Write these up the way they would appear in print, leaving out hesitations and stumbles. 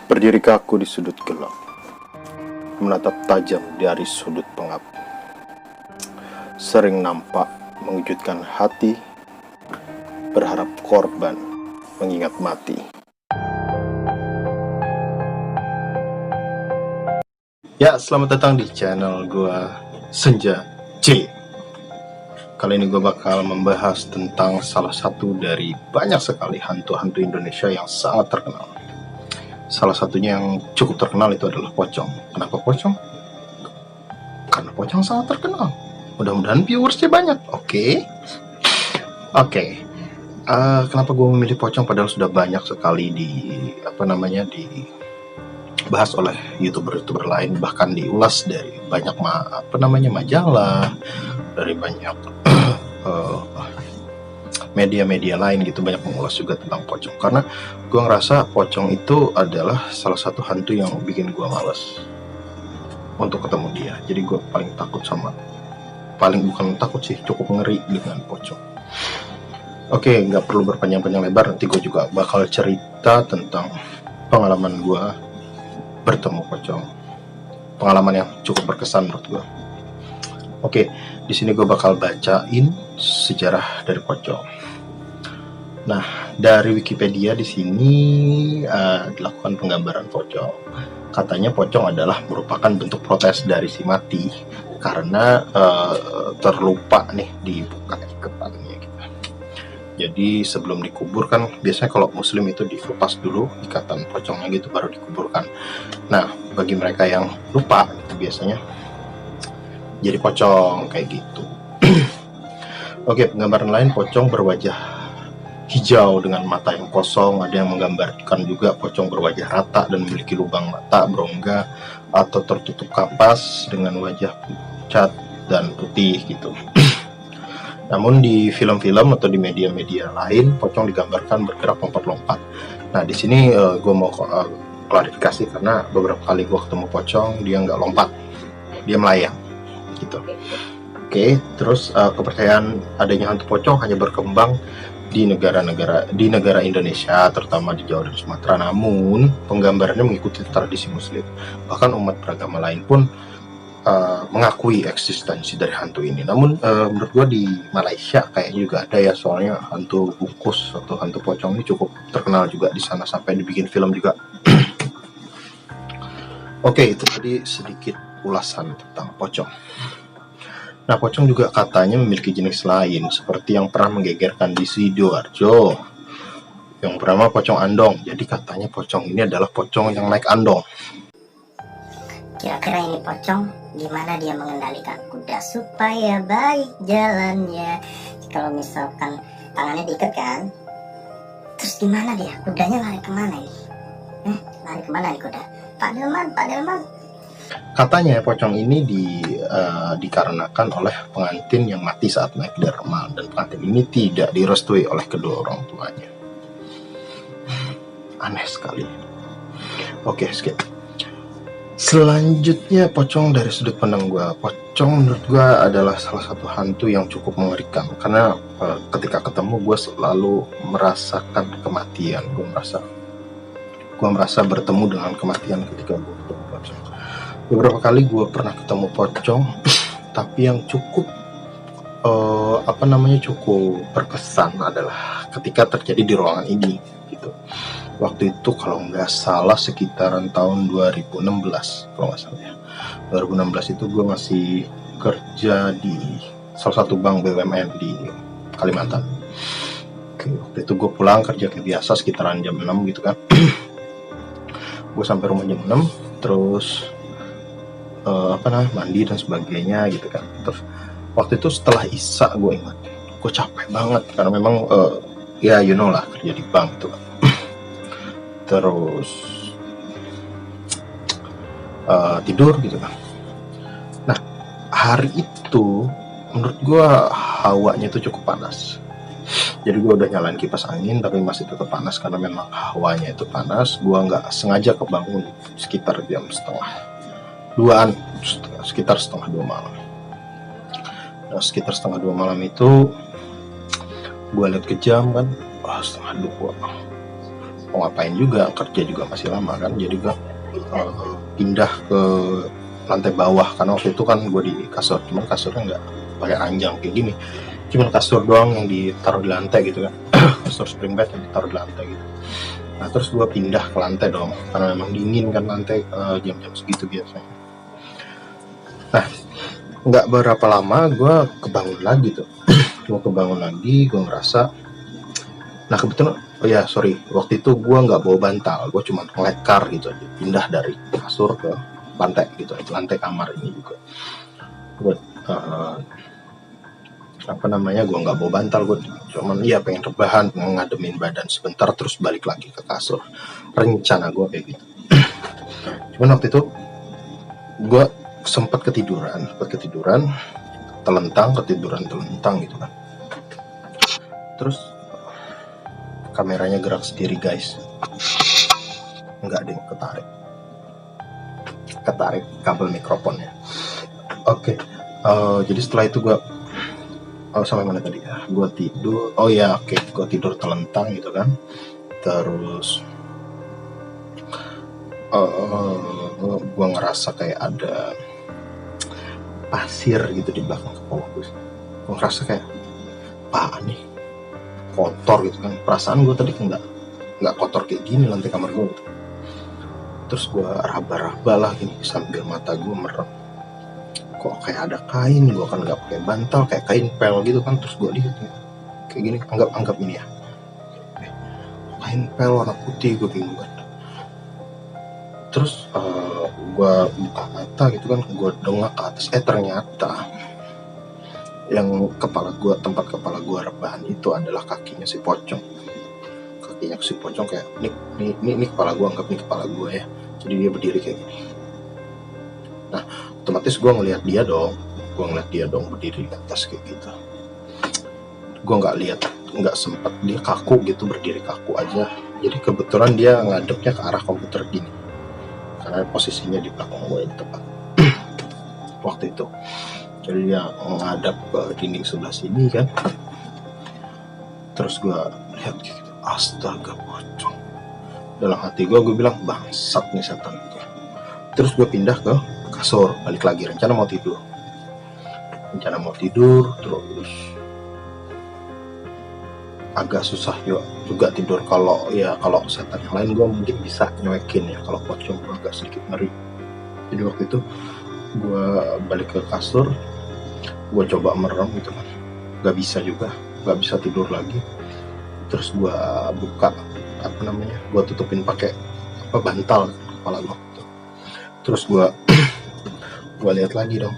Berdiri kaku di sudut gelap, menatap tajam dari sudut pengap. Sering nampak mengejutkan hati, berharap korban mengingat mati. Ya, selamat datang di channel gua Senja C. Kali ini gue bakal membahas tentang salah satu dari banyak sekali hantu-hantu Indonesia yang sangat terkenal. Salah satunya yang cukup terkenal itu adalah pocong. Kenapa pocong? Karena pocong sangat terkenal. Mudah-mudahan viewersnya banyak. Oke. Kenapa gue memilih pocong padahal sudah banyak sekali dibahas oleh youtuber lain, bahkan diulas dari banyak majalah, dari banyak media-media lain gitu, banyak mengulas juga tentang pocong. Karena gue ngerasa pocong itu adalah salah satu hantu yang bikin gue males untuk ketemu dia. Jadi gue bukan takut sih, cukup ngeri dengan pocong. Oke, nggak perlu berpanjang-panjang lebar, nanti gue juga bakal cerita tentang pengalaman gue bertemu pocong, pengalaman yang cukup berkesan menurut gue. Oke, di sini gue bakal bacain sejarah dari pocong. Nah, dari Wikipedia di sini dilakukan penggambaran pocong. Katanya pocong adalah merupakan bentuk protes dari si mati karena terlupa nih dibuka ikatannya gitu. Jadi sebelum dikubur kan biasanya kalau muslim itu dilepas dulu ikatan pocongnya gitu baru dikuburkan. Nah, bagi mereka yang lupa itu biasanya jadi pocong kayak gitu. Oke, penggambaran lain pocong berwajah hijau dengan mata yang kosong. Ada yang menggambarkan juga pocong berwajah rata dan memiliki lubang mata berongga atau tertutup kapas dengan wajah pucat dan putih gitu. Namun di film-film atau di media-media lain pocong digambarkan bergerak lompat-lompat. Nah, di sini gue mau klarifikasi karena beberapa kali gue ketemu pocong dia nggak lompat, dia melayang gitu. Oke, terus kepercayaan adanya hantu pocong hanya berkembang di negara Indonesia, terutama di Jawa dan Sumatera. Namun penggambarannya mengikuti tradisi Muslim. Bahkan umat beragama lain pun mengakui eksistensi dari hantu ini. Namun menurut gua di Malaysia kayaknya juga ada ya, soalnya hantu bungkus atau hantu pocong ini cukup terkenal juga di sana sampai dibikin film juga. Oke, itu tadi sedikit ulasan tentang pocong. Nah, pocong juga katanya memiliki jenis lain, seperti yang pernah menggegerkan di Sidoarjo, yang bernama pocong andong. Jadi katanya pocong ini adalah pocong yang naik andong. Kira-kira ini pocong gimana dia mengendalikan kuda supaya baik jalannya? Kalau misalkan tangannya diikat kan, terus gimana dia? Kudanya lari kemana ini? Lari kemana nih kuda? Pak Delman. Katanya pocong ini dikarenakan oleh pengantin yang mati saat naik derma, dan pengantin ini tidak direstui oleh kedua orang tuanya. Aneh sekali. Oke, skip. Selanjutnya pocong dari sudut pandang gue. Pocong menurut gue adalah salah satu hantu yang cukup mengerikan karena ketika ketemu gue selalu merasakan kematian. Gue merasa bertemu dengan kematian ketika gue ketemu pocong. Beberapa kali gue pernah ketemu pocong, tapi yang cukup cukup berkesan adalah ketika terjadi di ruangan ini gitu. Waktu itu kalau nggak salah sekitaran tahun 2016 kalau nggak salah ya. 2016 itu gue masih kerja di salah satu bank BUMN di Kalimantan. Oke, waktu itu gue pulang kerja kayak biasa sekitaran jam 6 gitu kan. Gue sampai rumah jam 6, terus mandi dan sebagainya gitu kan. Terus waktu itu setelah Isya gue ingat, gue capek banget karena memang lah kerja di bank itu kan. Terus tidur gitu kan. Nah, hari itu menurut gue hawanya itu cukup panas. Jadi gue udah nyalain kipas angin tapi masih tetap panas karena memang hawanya itu panas. Gue nggak sengaja kebangun sekitar jam sekitar setengah 2 malam. Nah, sekitar setengah 2 malam itu gue lihat ke jam kan, setengah 2. mau ngapain juga, kerja juga masih lama kan, jadi gue pindah ke lantai bawah karena waktu itu kan gue di kasur, cuman kasurnya nggak pakai ranjang kayak gini, cuman kasur doang yang ditaruh di lantai gitu kan. Kasur spring bed yang ditaruh di lantai gitu. Nah terus gue pindah ke lantai dong karena memang dingin kan lantai jam-jam segitu biasanya. Nah nggak berapa lama gue kebangun lagi tuh. Gue kebangun lagi, gue ngerasa, nah kebetulan waktu itu gue nggak bawa bantal, gue cuma ngelekar gitu aja, pindah dari kasur ke lantai gitu, lantai kamar ini juga. Gue gue nggak bawa bantal, gue cuman pengen rebahan, ngademin badan sebentar terus balik lagi ke kasur. Rencana gue kayak gitu. Cuman waktu itu gue sempat ketiduran, telentang gitu kan. Terus kameranya gerak sendiri guys, enggak deh, ketarik kabel mikrofonnya. Oke. Jadi setelah itu gue sampai mana tadi ya, gue tidur. Gue tidur telentang gitu kan. Terus gue ngerasa kayak ada pasir gitu di belakang kepala gue. Gue ngerasa kayak apaan nih, kotor gitu kan. Perasaan gue tadi nggak kotor kayak gini lantai kamar gue gitu. Terus gue raba-raba lah gini sambil mata gue merem, kok kayak ada kain. Gue kan nggak pakai bantal, kayak kain pel gitu kan. Terus gue lihat kayak gini, anggap ini ya, kain pel warna putih. Gue bingung kan. Terus gue buka mata gitu kan, gue dongak ke atas. Ternyata yang tempat kepala gue rebahan itu adalah kakinya si pocong. Kayak ini kepala gue, anggap ini kepala gue ya. Jadi dia berdiri kayak gini. Nah otomatis gue ngeliat dia dong berdiri di atas kayak gitu. Gue nggak sempet, dia kaku gitu, berdiri kaku aja. Jadi kebetulan dia ngadepnya ke arah komputer gini, karena posisinya di belakang gue di tempat waktu itu. Jadi dia ngadap ke dinding sebelah sini kan. Terus gue lihat gitu, astaga pocong. Dalam hati gue bilang, bangsat nih setan gitu. Terus gue pindah ke kasur, balik lagi, rencana mau tidur. Terus agak susah juga tidur. Kalau setan yang lain gue mungkin bisa nyoekin ya, kalau pocong gue agak sedikit ngeri. Jadi waktu itu gue balik ke kasur, gue coba merem gitu kan, nggak bisa tidur lagi. Terus gue buka gue tutupin pakai bantal kepala gue. Terus gue lihat lagi dong,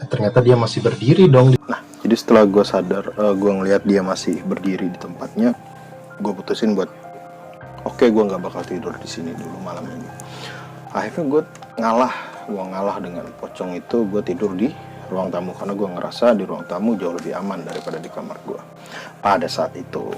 ternyata dia masih berdiri dong. Nah jadi setelah gue sadar, gue ngelihat dia masih berdiri di tempatnya, gue putusin buat gue nggak bakal tidur di sini dulu malam ini. Akhirnya gue ngalah dengan pocong itu. Gue tidur di ruang tamu karena gue ngerasa di ruang tamu jauh lebih aman daripada di kamar gue pada saat itu.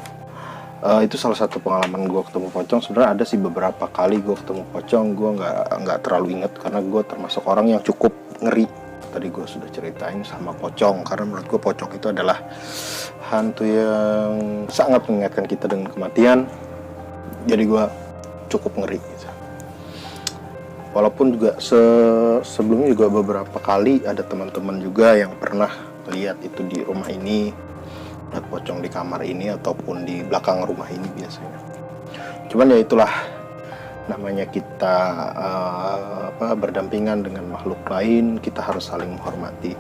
Itu salah satu pengalaman gue ketemu pocong. Sebenarnya ada sih beberapa kali gue ketemu pocong, gue nggak terlalu inget karena gue termasuk orang yang cukup ngeri. Tadi gue sudah ceritain sama pocong, karena menurut gue pocong itu adalah hantu yang sangat mengingatkan kita dengan kematian. Jadi gue cukup ngeri gitu. Walaupun juga sebelumnya juga beberapa kali ada teman-teman juga yang pernah lihat itu di rumah ini, lihat pocong di kamar ini ataupun di belakang rumah ini biasanya. Cuman ya itulah, namanya kita berdampingan dengan makhluk lain, kita harus saling menghormati.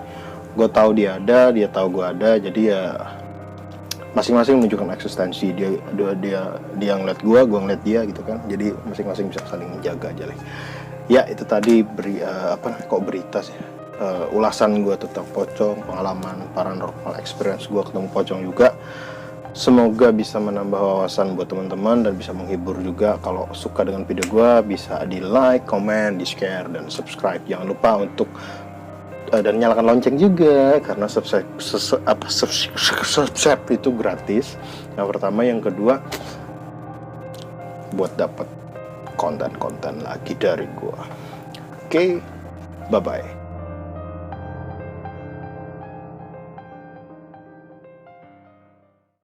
Gue tahu dia ada, dia tahu gue ada, jadi ya masing-masing menunjukkan eksistensi. Dia ngeliat gue ngeliat dia gitu kan. Jadi masing-masing bisa saling menjaga aja lah. Ya itu tadi berita sih, ulasan gue tentang pocong, pengalaman paranormal experience gue ketemu pocong juga. Semoga bisa menambah wawasan buat teman-teman dan bisa menghibur juga. Kalau suka dengan video gue bisa di like, comment, di share, dan subscribe. Jangan lupa untuk dan nyalakan lonceng juga, karena subscribe itu gratis. Yang pertama, yang kedua buat dapat konten-konten lagi dari gue. Oke, bye bye.